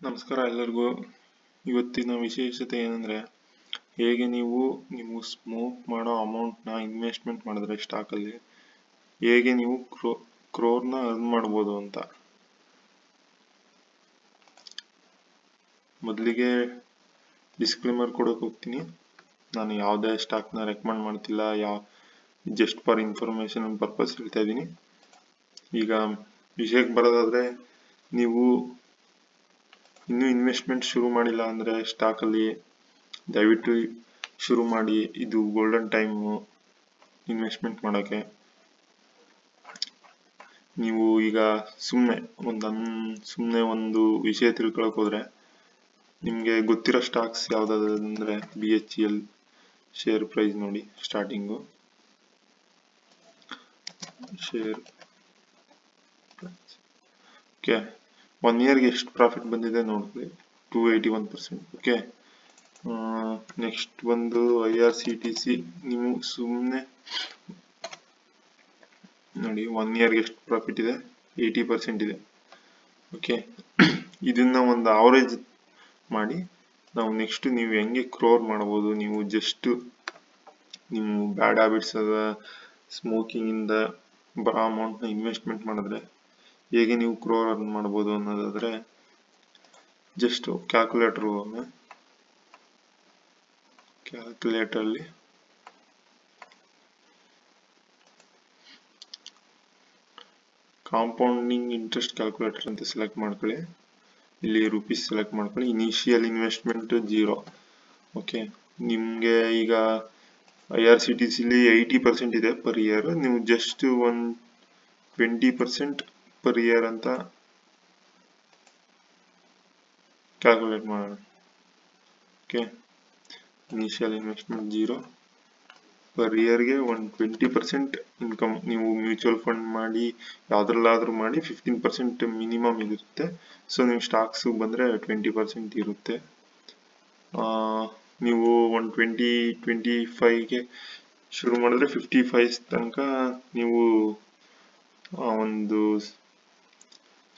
ನಮಸ್ಕಾರ ಎಲ್ಲರಿಗೂ. ಇವತ್ತಿನ ವಿಶೇಷತೆ ಏನಂದ್ರೆ, ಹೇಗೆ ನೀವು ಸ್ಮೋಕ್ ಮಾಡೋ ಅಮೌಂಟ್ನ ಇನ್ವೆಸ್ಟ್ಮೆಂಟ್ ಮಾಡಿದ್ರೆ ಸ್ಟಾಕಲ್ಲಿ ಹೇಗೆ ನೀವು ಕ್ರೋರ್ನ ಅರ್ನ್ ಮಾಡ್ಬೋದು ಅಂತ. ಮೊದಲಿಗೆ ಡಿಸ್ಕ್ಲೇಮರ್ ಕೊಡೋಕೆ ಹೋಗ್ತೀನಿ. ನಾನು ಯಾವುದೇ ಸ್ಟಾಕ್ನ ರೆಕಮೆಂಡ್ ಮಾಡ್ತಿಲ್ಲ, ಜಸ್ಟ್ ಫಾರ್ ಇನ್ಫಾರ್ಮೇಶನ್ ಪರ್ಪಸ್ ಹೇಳ್ತಾ ಇದ್ದೀನಿ. ಈಗ ವಿಷಯಕ್ಕೆ ಬರೋದಾದ್ರೆ, ನೀವು ಇನ್ನೂ ಇನ್ವೆಸ್ಟ್ಮೆಂಟ್ ಶುರು ಮಾಡಿಲ್ಲ ಅಂದ್ರೆ ಸ್ಟಾಕಲ್ಲಿ ದಯವಿಟ್ಟು ಶುರು ಮಾಡಿ. ಇದು ಗೋಲ್ಡನ್ ಟೈಮ್ ಇನ್ವೆಸ್ಟ್ಮೆಂಟ್ ಮಾಡೋಕ್ಕೆ. ನೀವು ಈಗ ಸುಮ್ಮನೆ ಒಂದು ವಿಷಯ ತಿಳ್ಕೊಳಕ್ ಹೋದ್ರೆ, ನಿಮಗೆ ಗೊತ್ತಿರೋ ಸ್ಟಾಕ್ಸ್ ಯಾವ್ದಾದ್ರೆ BHEL ಶೇರ್ ಪ್ರೈಸ್ ನೋಡಿ. ಸ್ಟಾರ್ಟಿಂಗು ಶೇರ್ ಓಕೆ, 1 ಇಯರ್ಗೆ ಎಷ್ಟು ಪ್ರಾಫಿಟ್ ಬಂದಿದೆ ನೋಡ್ಕೊಳ್ಳಿ, 281%. ಓಕೆ, ನೆಕ್ಸ್ಟ್ ಬಂದು IRCTC. ನೀವು ಸುಮ್ಮನೆ ನೋಡಿ 1 ಇಯರ್ಗೆ ಎಷ್ಟು ಪ್ರಾಫಿಟ್ ಇದೆ, 80% ಇದೆ. ಓಕೆ, ಇದನ್ನ ಒಂದು ಅವರೇಜ್ ಮಾಡಿ ನಾವು ನೆಕ್ಸ್ಟ್ ನೀವು ಹೆಂಗೆ ಕ್ರೋರ್ ಮಾಡ್ಬೋದು. ನೀವು ಜಸ್ಟ್ ನೀವು ಬ್ಯಾಡ್ ಹ್ಯಾಬಿಟ್ಸ್ ಅದ ಸ್ಮೋಕಿಂಗ್ ಇಂದ ಬರೋ ಅಮೌಂಟ್ನ ಇನ್ವೆಸ್ಟ್ಮೆಂಟ್ ಮಾಡಿದ್ರೆ ಹೇಗೆ ನೀವು ಕ್ರೋರ್ ಅರ್ನ್ ಮಾಡ್ಬೋದು ಅನ್ನೋದಾದ್ರೆ, ಜಸ್ಟ್ ಕ್ಯಾಲ್ಕುಲೇಟರ್ಲಿ ಕಾಂಪೌಂಡಿಂಗ್ ಇಂಟ್ರೆಸ್ಟ್ ಕ್ಯಾಲ್ಕುಲೇಟರ್ ಅಂತ ಸೆಲೆಕ್ಟ್ ಮಾಡ್ಕೊಳ್ಳಿ. ಇಲ್ಲಿ ರುಪೀಸ್ ಸೆಲೆಕ್ಟ್ ಮಾಡ್ಕೊಳ್ಳಿ. Initial investment 0. ಓಕೆ, ನಿಮಗೆ ಈಗ IRCTCಲಿ 80% ಇದೆ ಪರ್ ಇಯರ್. ನೀವು ಜಸ್ಟ್ 20% ಪರ್ ಇಯರ್ ಅಂತ ಕ್ಯಾಲ್ಕುಲೇಟ್ ಮಾಡೋಣ. ಓಕೆ, ಇನಿಷಿಯಲ್ ಇನ್ವೆಸ್ಟ್ಮೆಂಟ್ 0, ಪರ್ ಇಯರ್ಗೆ 20% ಇನ್ಕಮ್. ನೀವು ಮ್ಯೂಚುವಲ್ ಫಂಡ್ ಮಾಡಿ ಯಾವ್ದ್ರಲ್ಲಾದ್ರೂ ಮಾಡಿ 15% ಮಿನಿಮಮ್ ಇರುತ್ತೆ. ಸೊ ನೀವು ಸ್ಟಾಕ್ಸ್ ಬಂದ್ರೆ 20% ಇರುತ್ತೆ. ನೀವು 125ಗೆ ಶುರು ಮಾಡಿದ್ರೆ 55 ತನಕ ನೀವು ಒಂದು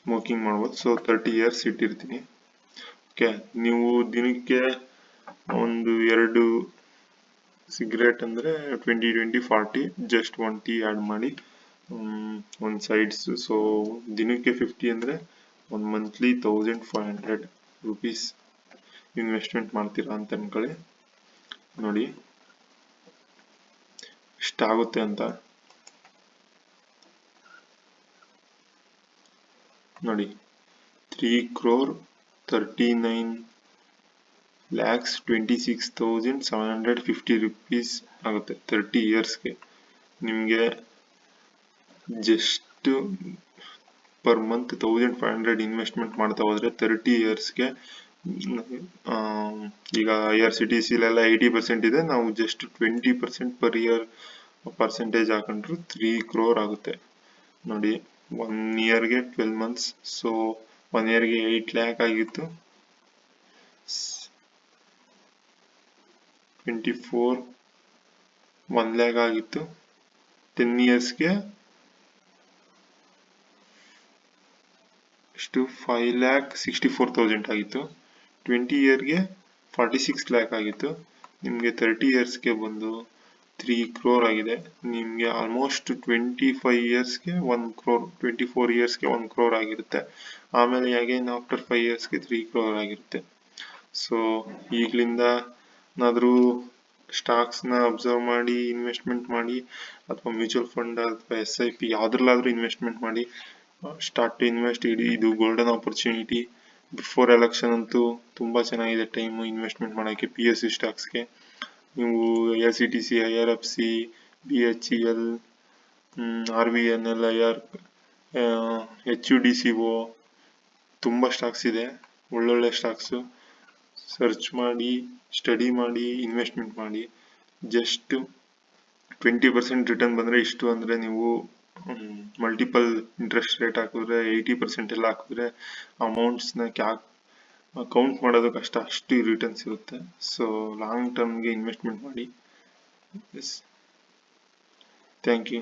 ಸ್ಮೋಕಿಂಗ್ ಮಾಡ್ಬೋದು. ಸೊ 30 ಇಯರ್ಸ್ ಇಟ್ಟಿರ್ತೀನಿ. ಓಕೆ, ನೀವು ದಿನಕ್ಕೆ ಒಂದು 2 ಸಿಗರೇಟ್ ಅಂದ್ರೆ 20-20-40, ಜಸ್ಟ್ 1 ಟೀ ಆಡ್ ಮಾಡಿ ಒಂದು ಸೈಡ್ಸ್. ಸೊ ದಿನಕ್ಕೆ 50 ಅಂದ್ರೆ ಒಂದು ಮಂತ್ಲಿ 1500 rupees ಇನ್ವೆಸ್ಟ್ಮೆಂಟ್ ಮಾಡ್ತೀರಾ ಅಂತ ಅನ್ಕೊಳ್ಳಿ. ನೋಡಿ ಎಷ್ಟಾಗುತ್ತೆ ಅಂತ ನೋಡಿ. 3,39,26,750 rupees ಆಗುತ್ತೆ 30 ಇಯರ್ಸ್ಗೆ. ನಿಮಗೆ ಜಸ್ಟ್ ಪರ್ ಮಂತ್ 1500 ಇನ್ವೆಸ್ಟ್ಮೆಂಟ್ ಮಾಡ್ತಾ ಹೋದ್ರೆ 30 ಇಯರ್ಸ್ಗೆ ಈಗ IRCTCಲೆಲ್ಲ 80% ಇದೆ. ನಾವು ಜಸ್ಟ್ 20% ಪರ್ ಇಯರ್ ಪರ್ಸೆಂಟೇಜ್ ಹಾಕೊಂಡ್ರು 3 crore ಆಗುತ್ತೆ ನೋಡಿ. 1 ಇಯರ್ಗೆ 12 months. ಸೊ 1 ಇಯರ್ಗೆ 8 lakh ಆಗಿತ್ತು. 24 1 lakh ಆಗಿತ್ತು. 10 ಇಯರ್ಸ್ಗೆ ಎಷ್ಟು 5,64,000 ಆಗಿತ್ತು. 20 ಇಯರ್ಗೆ 46 lakh ಆಗಿತ್ತು. ನಿಮಗೆ 30 ಇಯರ್ಸ್ಗೆ ಬಂದು 3 crore ಆಗಿದೆ. ನಿಮಗೆ ಆಲ್ಮೋಸ್ಟ್ 25 ಇಯರ್ಸ್ಗೆ 1 crore, 24 ಇಯರ್ಸ್ಗೆ 1 crore ಆಗಿರುತ್ತೆ. ಆಮೇಲೆ ಅಗೇನ್ ಆಫ್ಟರ್ 5 ಇಯರ್ಸ್ಗೆ 3 crore ಆಗಿರುತ್ತೆ. ಸೊ ಈಗಲಿಂದ ಏನಾದರೂ ಸ್ಟಾಕ್ಸ್ನ ಅಬ್ಸರ್ವ್ ಮಾಡಿ ಇನ್ವೆಸ್ಟ್ಮೆಂಟ್ ಮಾಡಿ, ಅಥವಾ ಮ್ಯೂಚುವಲ್ ಫಂಡ್ ಅಥವಾ SIP ಯಾವ್ದ್ರಲ್ಲಾದ್ರೂ ಇನ್ವೆಸ್ಟ್ಮೆಂಟ್ ಮಾಡಿ. Start to invest. ಇದು ಗೋಲ್ಡನ್ ಆಪರ್ಚುನಿಟಿ. ಬಿಫೋರ್ ಎಲೆಕ್ಷನ್ ಅಂತೂ ತುಂಬಾ ಚೆನ್ನಾಗಿದೆ ಟೈಮ್ ಇನ್ವೆಸ್ಟ್ಮೆಂಟ್ ಮಾಡೋಕ್ಕೆ. PSU ಸ್ಟಾಕ್ಸ್ಗೆ ನೀವು IRCTC, IRFC, BHEL, RVNL, HUDCO ತುಂಬಾ ಸ್ಟಾಕ್ಸ್ ಇದೆ. ಒಳ್ಳೊಳ್ಳೆ ಸ್ಟಾಕ್ಸು. ಸರ್ಚ್ ಮಾಡಿ, ಸ್ಟಡಿ ಮಾಡಿ, ಇನ್ವೆಸ್ಟ್ಮೆಂಟ್ ಮಾಡಿ. ಜಸ್ಟ್ 20% ರಿಟರ್ನ್ ಬಂದ್ರೆ ಇಷ್ಟು ಅಂದ್ರೆ, ನೀವು ಮಲ್ಟಿಪಲ್ ಇಂಟ್ರೆಸ್ಟ್ ರೇಟ್ ಹಾಕಿದ್ರೆ 80% ಎಲ್ಲ ಹಾಕಿದ್ರೆ ಅಮೌಂಟ್ಸ್ನ ಕೌಂಟ್ ಮಾಡೋದು ಕಷ್ಟ, ಅಷ್ಟು ರಿಟರ್ನ್ಸ್ ಇರುತ್ತೆ. ಸೊ ಲಾಂಗ್ ಟರ್ಮ್ಗೆ ಇನ್ವೆಸ್ಟ್ಮೆಂಟ್ ಮಾಡಿ. Thank you.